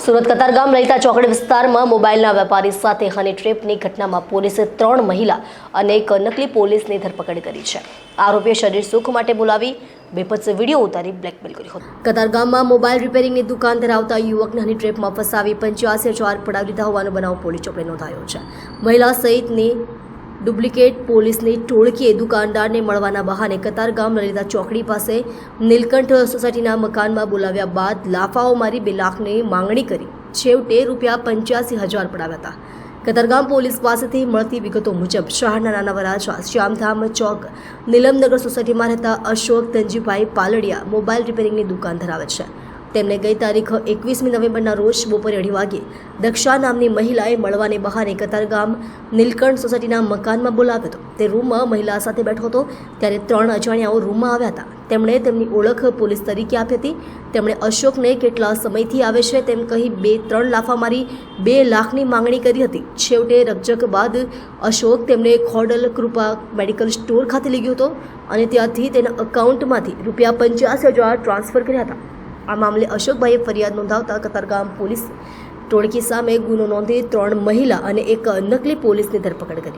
સુરત કતારગામ લલિતા ચોકડી વિસ્તારમાં મોબાઈલના વેપારી સાથે હની ટ્રેપની ઘટનામાં પોલીસે 3 મહિલા અને એક નકલી પોલીસની ધરપકડ કરી છે। આરોપીએ શરીર સુખ માટે બોલાવી બેપત્સ વિડીયો ઉતારી બ્લેકમેલ કર્યો હતો। કતારગામમાં મોબાઈલ રિપેરિંગની દુકાન ધરાવતા યુવકને હની ટ્રેપમાં ફસાવી 85,000 પડાવી લીધા હોવાનો બનાવ પોલીસ ચોપડે નોંધાયો છે। મહિલા સહિતની ડુપ્લિકેટ પોલીસની ટોળકીએ દુકાનદારને મળવાના બહાને કતારગામ લલિતા ચોકડી પાસે નીલકંઠ સોસાયટીના મકાનમાં બોલાવ્યા બાદ લાફાઓ મારી 2 લાખની માંગણી કરી છેવટે ₹85,000 પડાવ્યા હતા। કતારગામ પોલીસ પાસેથી મળતી વિગતો મુજબ શહેરના નાના વરાછા શ્યામધામ ચોક નીલમનગર સોસાયટીમાં રહેતા અશોક ધનજીભાઈ પાલડિયા મોબાઈલ રિપેરિંગની દુકાન ધરાવે છે। તેમને ગઈ તારીખ 21મી નવેમ્બરના રોજ બપોરે 2:30 વાગે દક્ષા નામની મહિલાએ મળવાને બહાને કતારગામ નીલકંઠ સોસાયટીના મકાનમાં બોલાવ્યો હતો। તે રૂમમાં મહિલા સાથે બેઠો હતો ત્યારે 3 અજાણ્યાઓ રૂમમાં આવ્યા હતા। તેમણે તેમની ઓળખ પોલીસ તરીકે આપી હતી। તેમણે અશોકને કેટલા સમયથી આવે છે તેમ કહી 2-3 લાફા મારી 2 લાખની માંગણી કરી હતી। છેવટે રકઝક બાદ અશોક તેમને ખોડલ કૃપા મેડિકલ સ્ટોર ખાતે લઈ ગયો હતો અને ત્યાંથી તેના એકાઉન્ટમાંથી ₹85,000 ટ્રાન્સફર કર્યા હતા। આ મામલે અશોકભાઈએ ફરિયાદ નોંધાવતા કતારગામ પોલીસ ટોળકી સામે ગુનો નોંધી 3 મહિલા અને એક નકલી પોલીસની ધરપકડ કરી।